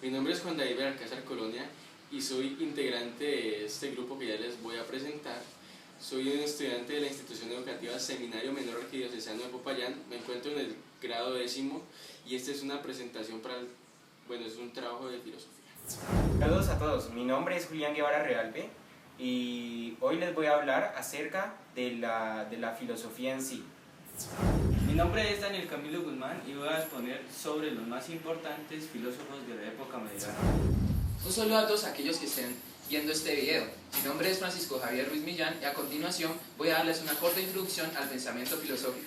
Mi nombre es Juan David Alcázar Colonia y soy integrante de este grupo que ya les voy a presentar. Soy un estudiante de la institución educativa Seminario Menor Arquidiocesano de Popayán. Me encuentro en el grado 10º y esta es una presentación es un trabajo de filosofía. Saludos a todos, mi nombre es Julián Guevara Realpe y hoy les voy a hablar acerca de la filosofía en sí. Mi nombre es Daniel Camilo Guzmán y voy a exponer sobre los más importantes filósofos de la época medieval. Un saludo a todos aquellos que estén viendo este video. Mi nombre es Francisco Javier Ruiz Millán y a continuación voy a darles una corta introducción al pensamiento filosófico.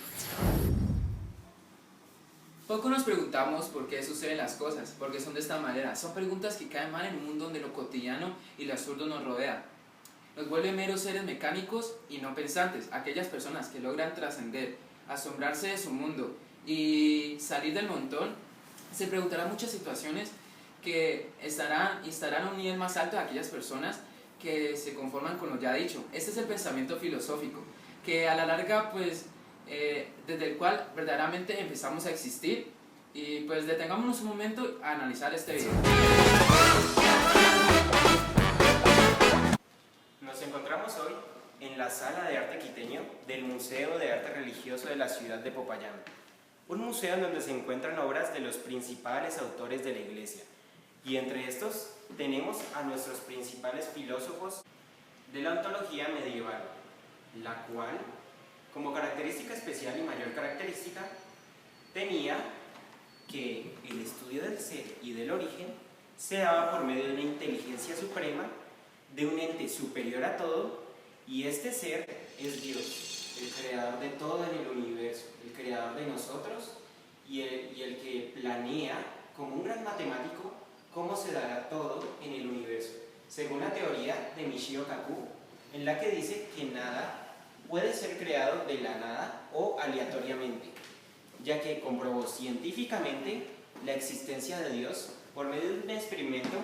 Poco nos preguntamos por qué suceden las cosas, por qué son de esta manera. Son preguntas que caen mal en un mundo donde lo cotidiano y lo absurdo nos rodea. Nos vuelve meros seres mecánicos y no pensantes, aquellas personas que logran trascender, asombrarse de su mundo y salir del montón. Se preguntarán muchas situaciones que estarán a un nivel más alto de aquellas personas que se conforman con lo ya dicho. Este es el pensamiento filosófico, que a la larga desde el cual verdaderamente empezamos a existir. Y pues detengámonos un momento a analizar este video. Nos encontramos hoy en la Sala de Arte Quiteño del Museo de Arte Religioso de la ciudad de Popayán, un museo en donde se encuentran obras de los principales autores de la Iglesia, y entre estos tenemos a nuestros principales filósofos de la ontología medieval, la cual, como característica especial y mayor característica, tenía que el estudio del ser y del origen se daba por medio de una inteligencia suprema, de un ente superior a todo, y este ser es Dios, el creador de todo en el universo, el creador de nosotros y el que planea, como un gran matemático, cómo se dará todo en el universo, según la teoría de Michio Kaku, en la que dice que nada puede ser creado de la nada o aleatoriamente, ya que comprobó científicamente la existencia de Dios por medio de un experimento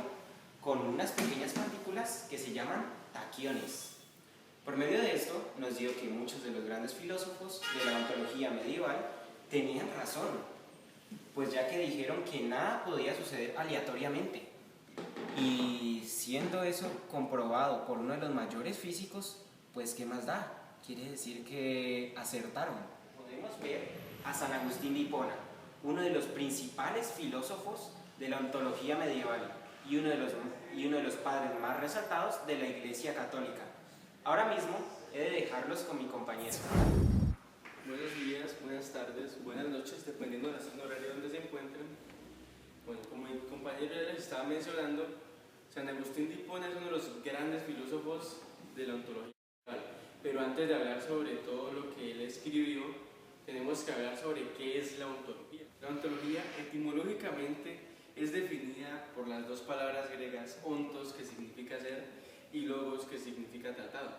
con unas pequeñas partículas que se llaman taquiones. Por medio de esto nos dio que muchos de los grandes filósofos de la ontología medieval tenían razón, pues ya que dijeron que nada podía suceder aleatoriamente. Y siendo eso comprobado por uno de los mayores físicos, pues ¿qué más da? Quiere decir que acertaron. Podemos ver a San Agustín de Hipona, uno de los principales filósofos de la ontología medieval y uno de los padres más resaltados de la Iglesia Católica. Ahora mismo he de dejarlos con mi compañero. Buenos días, buenas tardes, buenas noches, dependiendo del horario donde se encuentren. Bueno, como mi compañero ya les estaba mencionando, San Agustín de Hipona es uno de los grandes filósofos de la ontología medieval. Pero antes de hablar sobre todo lo que él escribió, tenemos que hablar sobre qué es la ontología. La ontología etimológicamente es definida por las dos palabras griegas ontos, que significa ser, y logos, que significa tratado.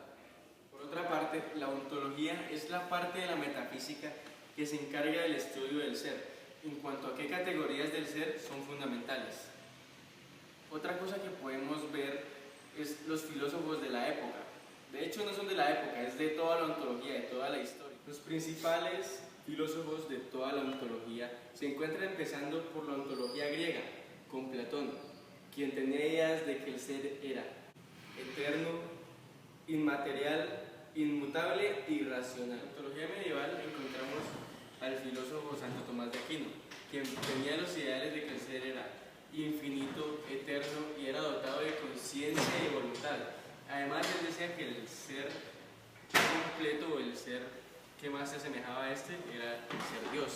Por otra parte, la ontología es la parte de la metafísica que se encarga del estudio del ser, en cuanto a qué categorías del ser son fundamentales. Otra cosa que podemos ver es los filósofos de la época. De hecho, no son de la época, es de toda la ontología, de toda la historia. Los principales filósofos de toda la ontología se encuentran empezando por la ontología griega, con Platón, quien tenía ideas de que el ser era eterno, inmaterial, inmutable y racional. En la ontología medieval encontramos al filósofo Santo Tomás de Aquino, quien tenía los ideales de que el ser era infinito, eterno y era dotado de conciencia y voluntad. Además, él decía que el ser completo o el ser que más se asemejaba a este era el ser Dios.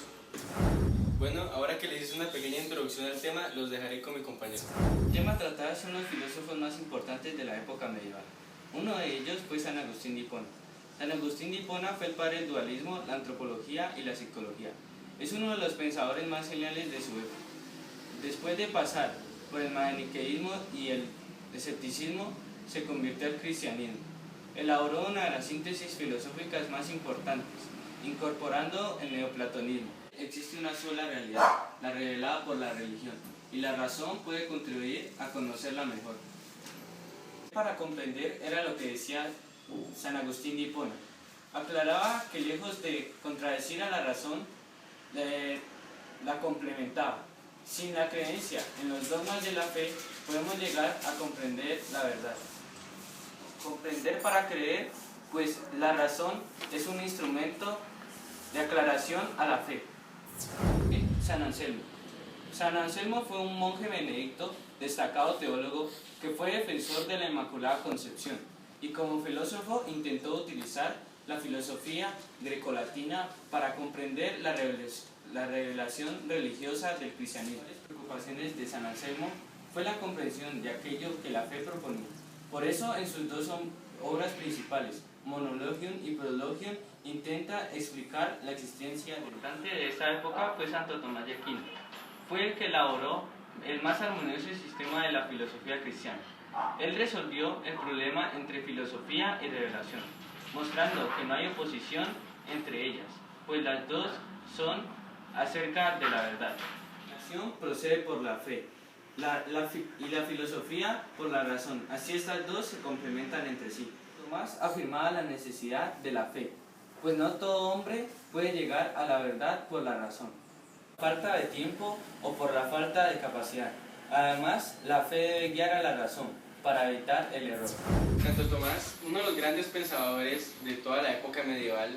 Bueno, ahora que les hice una pequeña introducción al tema, los dejaré con mi compañero. El tema tratado son los filósofos más importantes de la época medieval. Uno de ellos fue San Agustín de Hipona. San Agustín de Hipona fue el padre del dualismo, la antropología y la psicología. Es uno de los pensadores más geniales de su época. Después de pasar por el maniqueísmo y el escepticismo, se convirtió al cristianismo. Elaboró una de las síntesis filosóficas más importantes, incorporando el neoplatonismo. Existe una sola realidad, la revelada por la religión, y la razón puede contribuir a conocerla mejor. Para comprender era lo que decía San Agustín de Hipona. Aclaraba que lejos de contradecir a la razón, la complementaba. Sin la creencia en los dogmas de la fe, podemos llegar a comprender la verdad. Comprender para creer, pues la razón es un instrumento de aclaración a la fe. San Anselmo. San Anselmo fue un monje benedicto, destacado teólogo, que fue defensor de la Inmaculada Concepción y como filósofo intentó utilizar la filosofía grecolatina para comprender la revelación religiosa del cristianismo. Las preocupaciones de San Anselmo fue la comprensión de aquello que la fe proponía. Por eso en sus dos obras principales, Monologium y Prologium, intenta explicar la existencia del importante de esta época fue Santo Tomás de Aquino. Fue el que elaboró el más armonioso sistema de la filosofía cristiana. Él resolvió el problema entre filosofía y revelación, mostrando que no hay oposición entre ellas, pues las dos son acerca de la verdad. La acción procede por la fe y la filosofía por la razón. Así estas dos se complementan entre sí. Tomás afirmaba la necesidad de la fe, pues no todo hombre puede llegar a la verdad por la razón, falta de tiempo o por la falta de capacidad. Además, la fe debe guiar a la razón para evitar el error. Santo Tomás, uno de los grandes pensadores de toda la época medieval,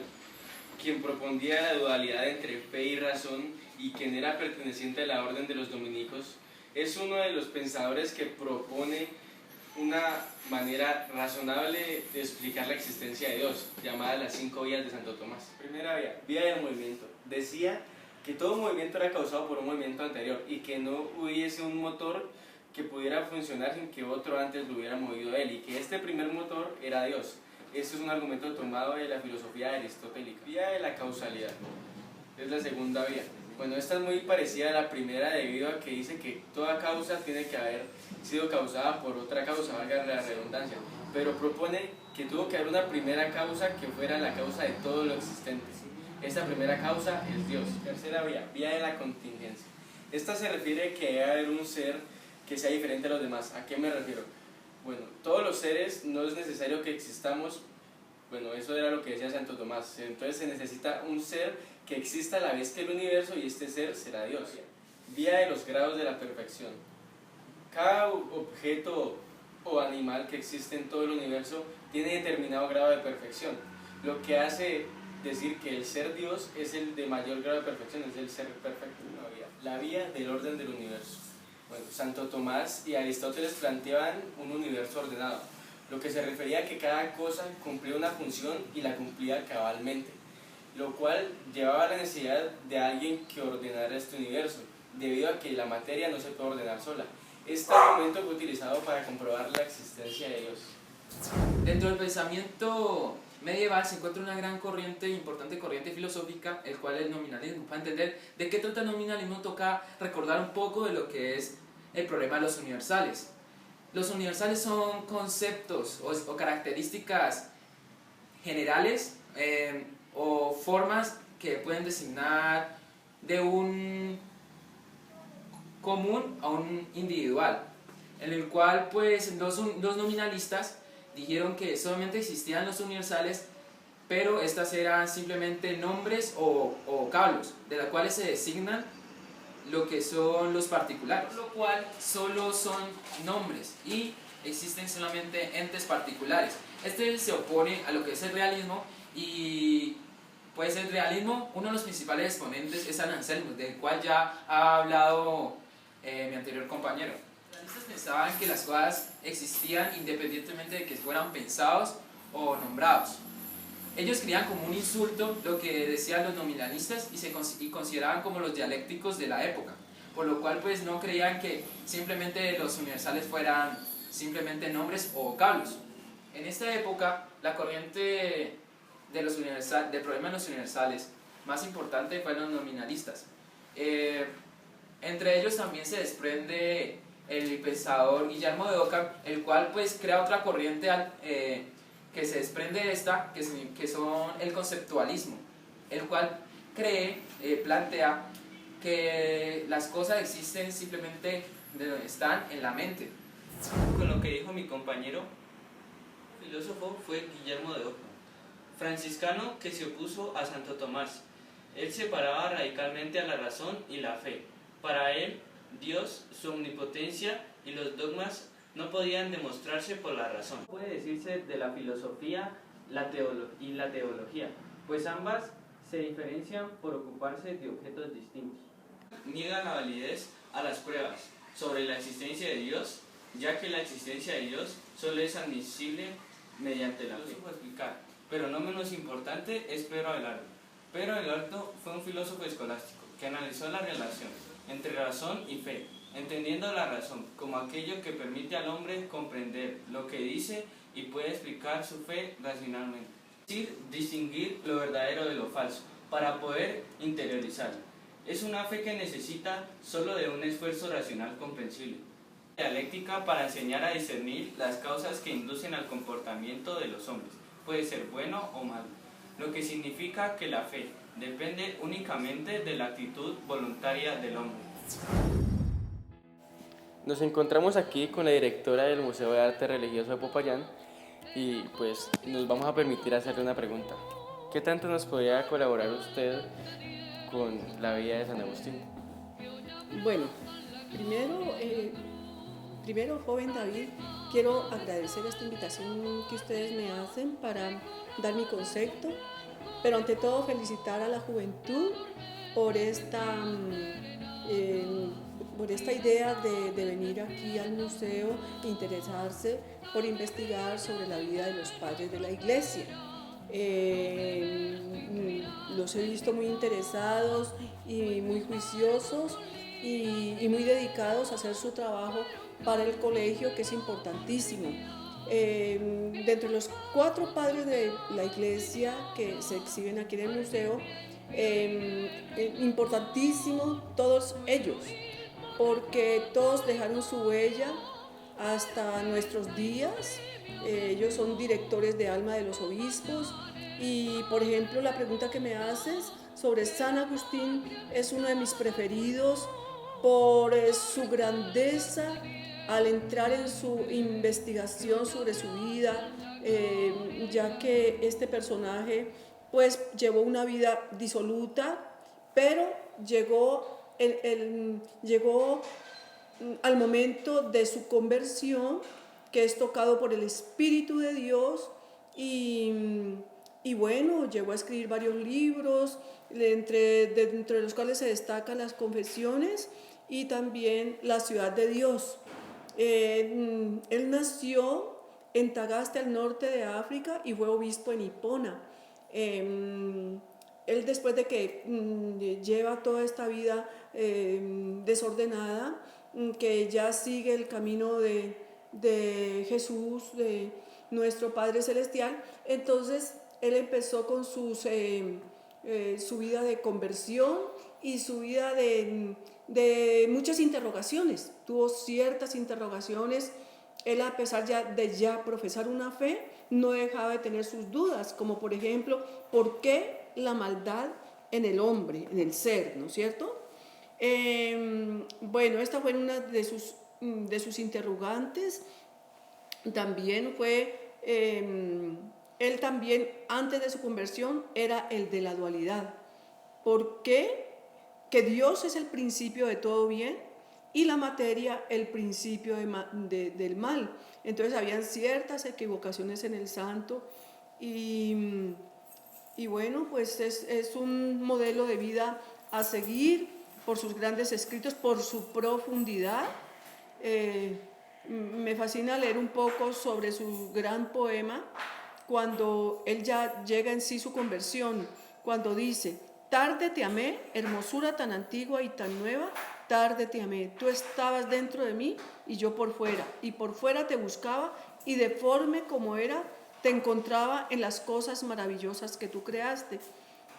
quien proponía la dualidad entre fe y razón y quien era perteneciente a la orden de los dominicos, es uno de los pensadores que propone una manera razonable de explicar la existencia de Dios, llamada las 5 vías de Santo Tomás. Primera vía, vía del movimiento. Decía que todo movimiento era causado por un movimiento anterior y que no hubiese un motor que pudiera funcionar sin que otro antes lo hubiera movido a él, y que este primer motor era Dios. Este es un argumento tomado de la filosofía aristotélica. Vía de la causalidad es la segunda vía. Bueno, esta es muy parecida a la primera debido a que dice que toda causa tiene que haber sido causada por otra causa, valga la redundancia, pero propone que tuvo que haber una primera causa que fuera la causa de todo lo existente. Esta primera causa es Dios. Tercera vía, vía de la contingencia. Esta se refiere a que debe haber un ser que sea diferente a los demás. ¿A qué me refiero? Bueno, todos los seres no es necesario que existamos. Bueno, eso era lo que decía Santo Tomás. Entonces se necesita un ser que exista a la vez que el universo, y este ser será Dios. Vía de los grados de la perfección. Cada objeto o animal que existe en todo el universo tiene determinado grado de perfección, lo que hace decir que el ser Dios es el de mayor grado de perfección, es el ser perfecto. La vía del orden del universo. Bueno, Santo Tomás y Aristóteles planteaban un universo ordenado, lo que se refería a que cada cosa cumplía una función y la cumplía cabalmente, lo cual llevaba a la necesidad de alguien que ordenara este universo, debido a que la materia no se puede ordenar sola. Este argumento fue utilizado para comprobar la existencia de Dios. Dentro del pensamiento medieval se encuentra una gran corriente, importante corriente filosófica, el cual es el nominalismo. Para entender de qué trata el nominalismo, toca recordar un poco de lo que es el problema de los universales. Los universales son conceptos o características generales o formas que pueden designar de un común a un individual, en el cual pues dos nominalistas dijeron que solamente existían los universales, pero estas eran simplemente nombres o vocablos, de los cuales se designan lo que son los particulares, por lo cual solo son nombres y existen solamente entes particulares. Este se opone a lo que es el realismo, y pues el realismo, uno de los principales exponentes es San Anselmo, del cual ya ha hablado mi anterior compañero. Los realistas pensaban que las cosas existían independientemente de que fueran pensados o nombrados. Ellos creían como un insulto lo que decían los nominalistas y consideraban como los dialécticos de la época, por lo cual pues no creían que simplemente los universales fueran simplemente nombres o vocablos. En esta época, la corriente del problema de los universales más importante fueron los nominalistas. Entre ellos también se desprende el pensador Guillermo de Ockham, el cual pues crea otra corriente que se desprende de esta, que son el conceptualismo, el cual plantea que las cosas existen simplemente de donde están en la mente. Con lo que dijo mi compañero, el filósofo fue Guillermo de Ockham, franciscano que se opuso a Santo Tomás. Él separaba radicalmente a la razón y la fe. Para él, Dios, su omnipotencia y los dogmas no podían demostrarse por la razón. Puede decirse de la filosofía y la teología, pues ambas se diferencian por ocuparse de objetos distintos. Niega la validez a las pruebas sobre la existencia de Dios, ya que la existencia de Dios solo es admisible mediante la fe. Explicar, pero no menos importante es Pedro Abelardo. Pedro Abelardo fue un filósofo escolástico que analizó la relación entre razón y fe, entendiendo la razón como aquello que permite al hombre comprender lo que dice y puede explicar su fe racionalmente. Es decir, distinguir lo verdadero de lo falso para poder interiorizarlo. Es una fe que necesita solo de un esfuerzo racional comprensible. Dialéctica para enseñar a discernir las causas que inducen al comportamiento de los hombres. Puede ser bueno o malo, lo que significa que la fe depende únicamente de la actitud voluntaria del hombre. Nos encontramos aquí con la directora del Museo de Arte Religioso de Popayán y pues nos vamos a permitir hacerle una pregunta. ¿Qué tanto nos podría colaborar usted con la vida de San Agustín? Bueno, primero, joven David, quiero agradecer esta invitación que ustedes me hacen para dar mi concepto, pero ante todo felicitar a la juventud por esta idea de venir aquí al museo e interesarse por investigar sobre la vida de los padres de la iglesia. Los he visto muy interesados y muy juiciosos y muy dedicados a hacer su trabajo para el colegio, que es importantísimo. De entre los 4 padres de la iglesia que se exhiben aquí en el museo, importantísimo todos ellos, porque todos dejaron su huella hasta nuestros días. Ellos son directores de alma de los obispos y, por ejemplo, la pregunta que me haces sobre San Agustín es uno de mis preferidos por su grandeza al entrar en su investigación sobre su vida, ya que este personaje pues llevó una vida disoluta, pero llegó al momento de su conversión, que es tocado por el Espíritu de Dios y bueno, llegó a escribir varios libros, dentro de los cuales se destacan las Confesiones y también La Ciudad de Dios. Él nació en Tagaste, al norte de África, y fue obispo en Hipona. Él, después de que lleva toda esta vida desordenada, que ya sigue el camino de Jesús, de nuestro Padre Celestial, entonces él empezó con su vida de conversión y su vida de muchas interrogaciones. Tuvo ciertas interrogaciones. Él, a pesar de profesar una fe, no dejaba de tener sus dudas, como por ejemplo, ¿por qué la maldad en el hombre, en el ser, ¿no es cierto? Bueno, esta fue una de sus interrogantes. También fue, él también, antes de su conversión, era el de la dualidad. ¿Por qué? Que Dios es el principio de todo bien y la materia el principio del mal. Entonces habían ciertas equivocaciones en el santo y bueno, pues es un modelo de vida a seguir por sus grandes escritos, por su profundidad. Me fascina leer un poco sobre su gran poema cuando él ya llega en sí su conversión, cuando dice: tarde te amé, hermosura tan antigua y tan nueva, tarde te amé, tú estabas dentro de mí y yo por fuera, y por fuera te buscaba y deforme como era, te encontraba en las cosas maravillosas que tú creaste.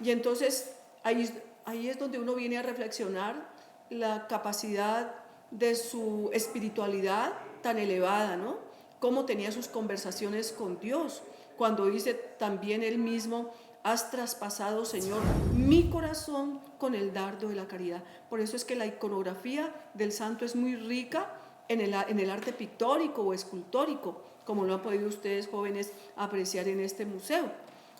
Y entonces ahí es donde uno viene a reflexionar la capacidad de su espiritualidad tan elevada, ¿no? Cómo tenía sus conversaciones con Dios, cuando dice también él mismo: has traspasado, Señor, mi corazón con el dardo de la caridad. Por eso es que la iconografía del santo es muy rica en el arte pictórico o escultórico, como lo han podido ustedes, jóvenes, apreciar en este museo.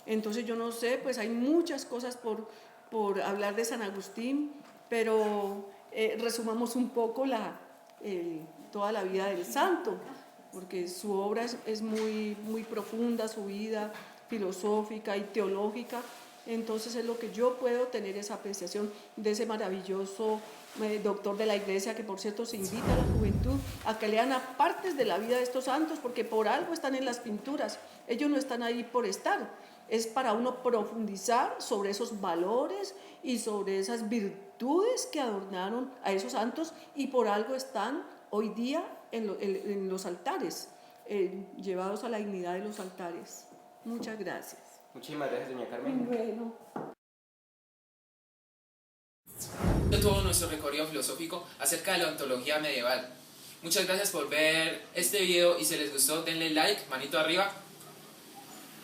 Entonces yo no sé, pues hay muchas cosas por hablar de San Agustín, pero resumamos un poco toda la vida del santo, porque su obra es muy, muy profunda, su vida filosófica y teológica. Entonces es lo que yo puedo tener esa apreciación de ese maravilloso doctor de la Iglesia, que por cierto se invita a la juventud a que lean a partes de la vida de estos santos, porque por algo están en las pinturas, ellos no están ahí por estar, es para uno profundizar sobre esos valores y sobre esas virtudes que adornaron a esos santos, y por algo están hoy día en los altares, llevados a la dignidad de los altares. Muchas gracias. Muchísimas gracias, doña Carmen. Bueno. Todo nuestro recorrido filosófico acerca de la ontología medieval. Muchas gracias por ver este video y si les gustó denle like, manito arriba